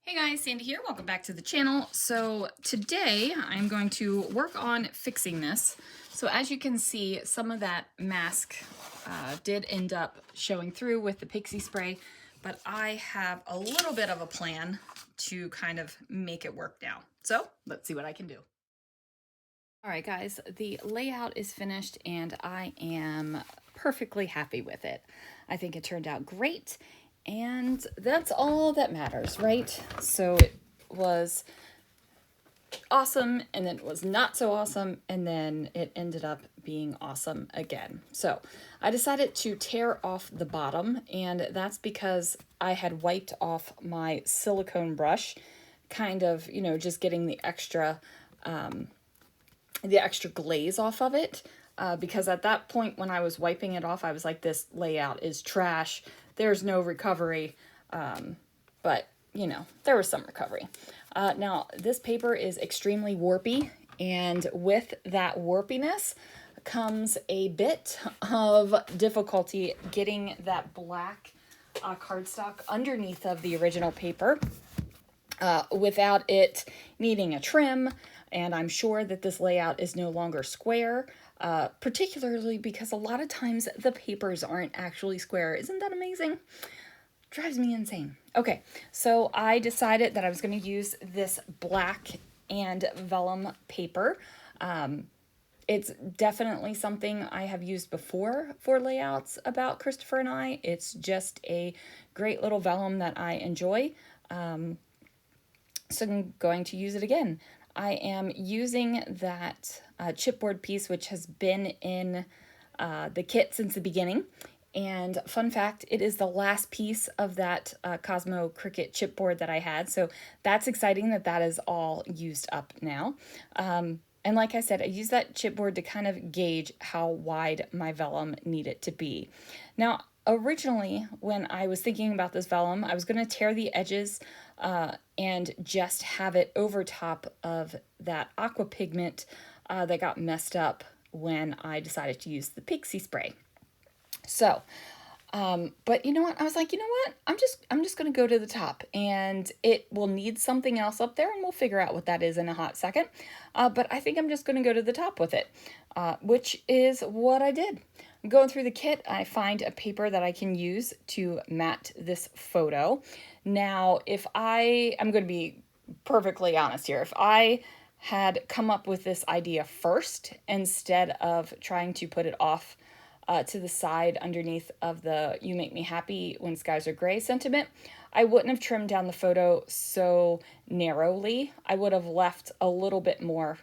Hey guys, Sandy here. Welcome back to the channel. So today I'm going to work on fixing this. So as you can see, some of that mask did end up showing through with the pixie spray, but I have a little bit of a plan to kind of make it work now. So let's see what I can do. All right, guys, the layout is finished and I am perfectly happy with it. I think it turned out great. And that's all that matters, right? So it was awesome, and then it was not so awesome, and then it ended up being awesome again. So I decided to tear off the bottom, and that's because I had wiped off my silicone brush, kind of, just getting the extra glaze off of it. Because at that point when I was wiping it off, I was like, this layout is trash. There's no recovery. But, there was some recovery. Now, this paper is extremely warpy, and with that warpiness comes a bit of difficulty getting that black cardstock underneath of the original paper without it needing a trim. And I'm sure that this layout is no longer square, particularly because a lot of times the papers aren't actually square. Isn't that amazing? Drives me insane. Okay, so I decided that I was going to use this black and vellum paper. It's definitely something I have used before for layouts about Christopher and I. It's just a great little vellum that I enjoy. So I'm going to use it again. I am using that chipboard piece, which has been in the kit since the beginning. And fun fact, it is the last piece of that Cosmo Cricut chipboard that I had. So that's exciting that that is all used up now. And like I said, I use that chipboard to kind of gauge how wide my vellum needed to be. Now, originally, when I was thinking about this vellum, I was going to tear the edges and just have it over top of that aqua pigment that got messed up when I decided to use the pixie spray. So, but you know what? I was like, you know what? I'm just going to go to the top, and it will need something else up there, and we'll figure out what that is in a hot second. But I think I'm just going to go to the top with it, which is what I did. Going through the kit, I find a paper that I can use to mat this photo. Now, I'm going to be perfectly honest here. If I had come up with this idea first instead of trying to put it off to the side underneath of the "You Make Me Happy When Skies Are Gray" sentiment, I wouldn't have trimmed down the photo so narrowly. I would have left a little bit more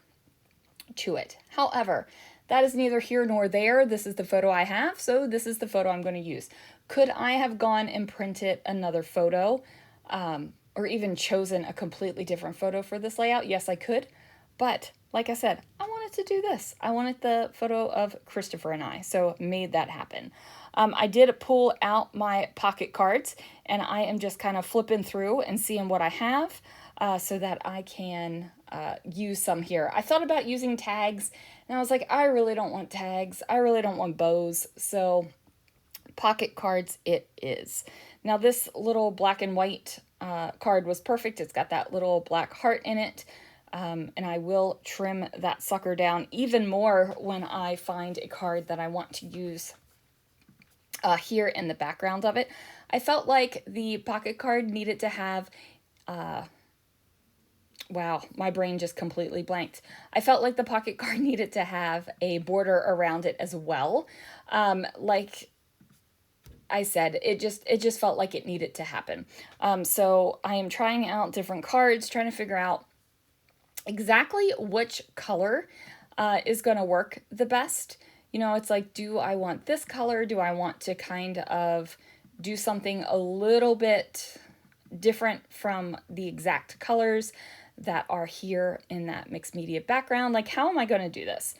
to it. However, that is neither here nor there. This is the photo I have, so this is the photo I'm going to use. Could I have gone and printed another photo or even chosen a completely different photo for this layout? Yes, I could. But like I said, I wanted to do this. I wanted the photo of Christopher and I, so made that happen. I did pull out my pocket cards, and I am just kind of flipping through and seeing what I have so that I can use some here. I thought about using tags, and I was like, I really don't want tags. I really don't want bows, so pocket cards it is. Now this little black and white card was perfect. It's got that little black heart in it. And I will trim that sucker down even more when I find a card that I want to use here in the background of it. I felt like the pocket card needed to have, wow, my brain just completely blanked. I felt like the pocket card needed to have a border around it as well. Like I said, it just felt like it needed to happen. So I am trying out different cards, trying to figure out exactly which color is going to work the best. It's like, do I want this color? Do I want to kind of do something a little bit different from the exact colors that are here in that mixed media background? Like, how am I going to do this?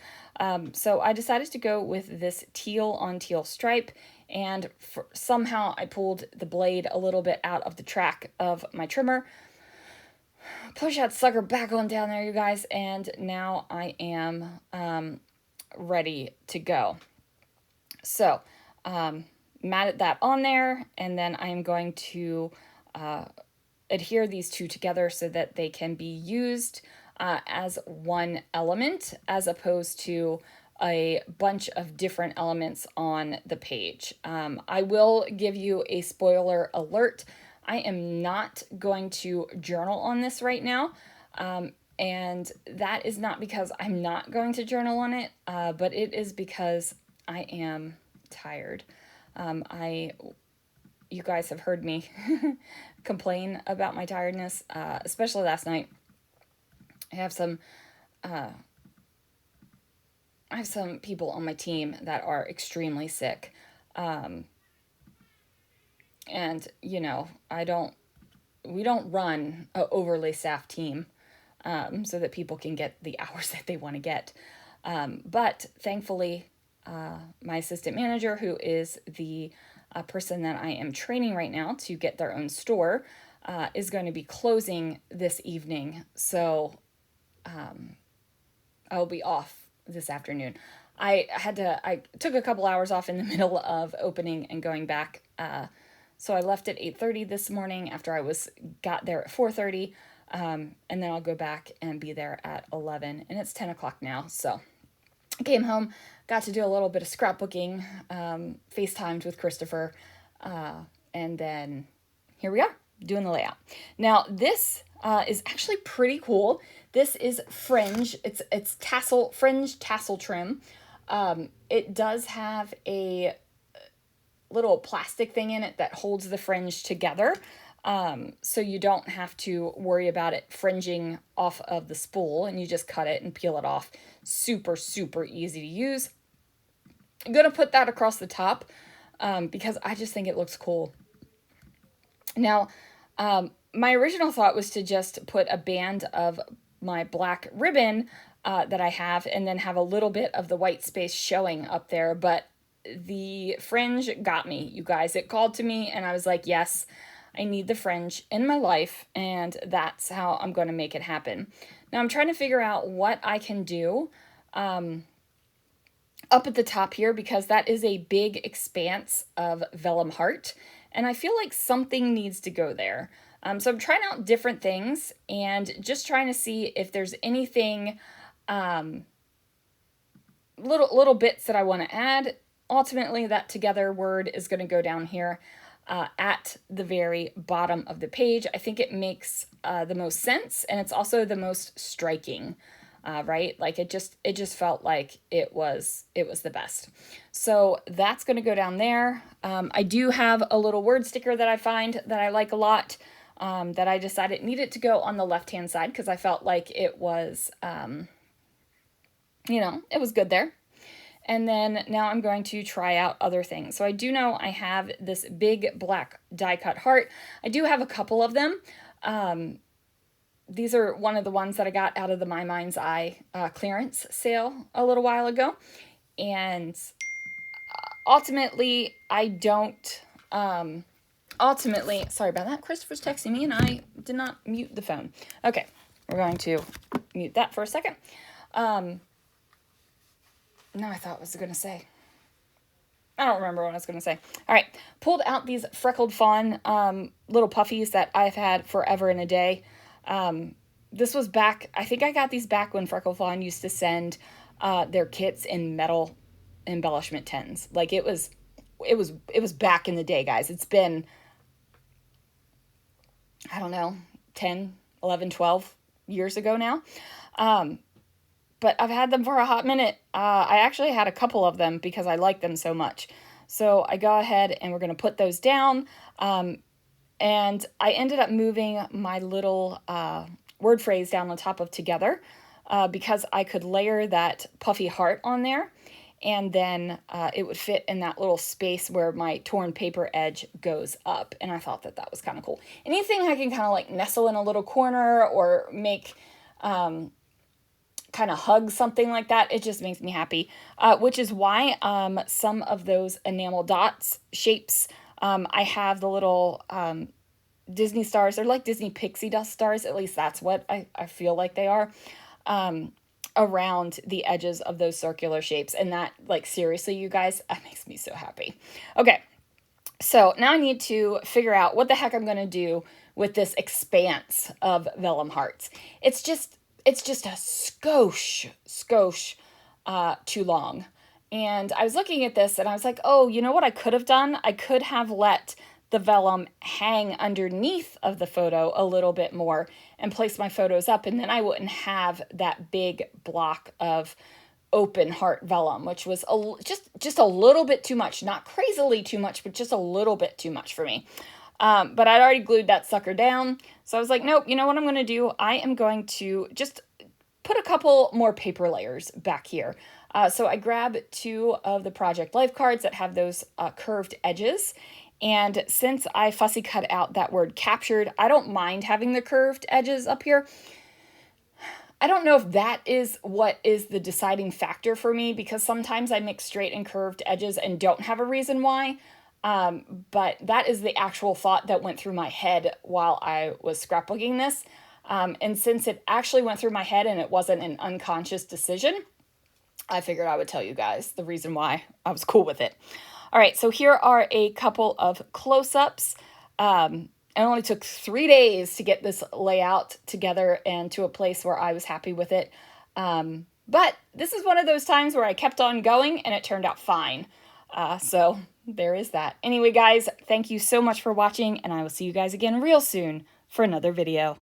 So I decided to go with this teal on teal stripe, and somehow I pulled the blade a little bit out of the track of my trimmer. Push that sucker back on down there, you guys, and now I am ready to go. So, matted that on there, and then I'm going to adhere these two together so that they can be used as one element as opposed to a bunch of different elements on the page. I will give you a spoiler alert. I am not going to journal on this right now. And that is not because I'm not going to journal on it, but it is because I am tired. You guys have heard me complain about my tiredness, especially last night. I have some people on my team that are extremely sick. And we don't run an overly staffed team so that people can get the hours that they want to get. But thankfully, my assistant manager, who is the person that I am training right now to get their own store, is going to be closing this evening. So I'll be off this afternoon. I took a couple hours off in the middle of opening and going back. So I left at 8:30 this morning after I got there at 4:30. And then I'll go back and be there at 11, and it's 10 o'clock now. So I came home, got to do a little bit of scrapbooking, FaceTimed with Christopher, and then here we are doing the layout. Now this is actually pretty cool. This is fringe. It's fringe tassel trim. It does have a little plastic thing in it that holds the fringe together. So you don't have to worry about it fringing off of the spool, and you just cut it and peel it off. Super, super easy to use. I'm going to put that across the top because I just think it looks cool. Now, my original thought was to just put a band of my black ribbon that I have and then have a little bit of the white space showing up there, but the fringe got me, you guys. It called to me, and I was like, yes, I need the fringe in my life, and that's how I'm going to make it happen. Now I'm trying to figure out what I can do up at the top here, because that is a big expanse of vellum heart, and I feel like something needs to go there. So I'm trying out different things and just trying to see if there's anything, little bits that I want to add. Ultimately, that together word is going to go down here at the very bottom of the page. I think it makes the most sense, and it's also the most striking, right? Like it just felt like it was the best. So that's going to go down there. I do have a little word sticker that I find that I like a lot, that I decided needed to go on the left-hand side because I felt like it was, it was good there. And then now I'm going to try out other things. So I do know I have this big black die cut heart. I do have a couple of them. These are one of the ones that I got out of the My Mind's Eye clearance sale a little while ago. And ultimately, sorry about that. Christopher's texting me and I did not mute the phone. Okay, we're going to mute that for a second. No, I thought I was going to say. I don't remember what I was going to say. All right. Pulled out these freckled fawn little puffies that I've had forever and a day. This was back, I think I got these back when Freckled Fawn used to send their kits in metal embellishment tins. Like it was back in the day, guys. It's been, I don't know, 10, 11, 12 years ago now. But I've had them for a hot minute. I actually had a couple of them because I like them so much. So I go ahead and we're going to put those down. And I ended up moving my little word phrase down on top of together because I could layer that puffy heart on there. And then it would fit in that little space where my torn paper edge goes up. And I thought that was kind of cool. Anything I can kind of like nestle in a little corner or make... kind of hug something like that, it just makes me happy, which is why some of those enamel dots shapes, I have the little Disney stars. They're like Disney pixie dust stars, at least that's what I feel like they are, around the edges of those circular shapes. And that, like, seriously, you guys, that makes me so happy. Okay, so now I need to figure out what the heck I'm going to do with this expanse of vellum hearts. It's just a skosh too long. And I was looking at this and I was like, oh, you know what I could have done? I could have let the vellum hang underneath of the photo a little bit more and place my photos up, and then I wouldn't have that big block of open heart vellum, which was just a little bit too much. Not crazily too much, but just a little bit too much for me. But I'd already glued that sucker down. So I was like, nope, you know what I'm going to do? I am going to just put a couple more paper layers back here. So I grab 2 of the Project Life cards that have those curved edges. And since I fussy cut out that word captured, I don't mind having the curved edges up here. I don't know if that is what is the deciding factor for me, because sometimes I mix straight and curved edges and don't have a reason why. But that is the actual thought that went through my head while I was scrapbooking this. And since it actually went through my head and it wasn't an unconscious decision, I figured I would tell you guys the reason why I was cool with it. All right, so here are a couple of close-ups. It only took 3 days to get this layout together and to a place where I was happy with it. But this is one of those times where I kept on going and it turned out fine. So there is that. Anyway, guys, thank you so much for watching, and I will see you guys again real soon for another video.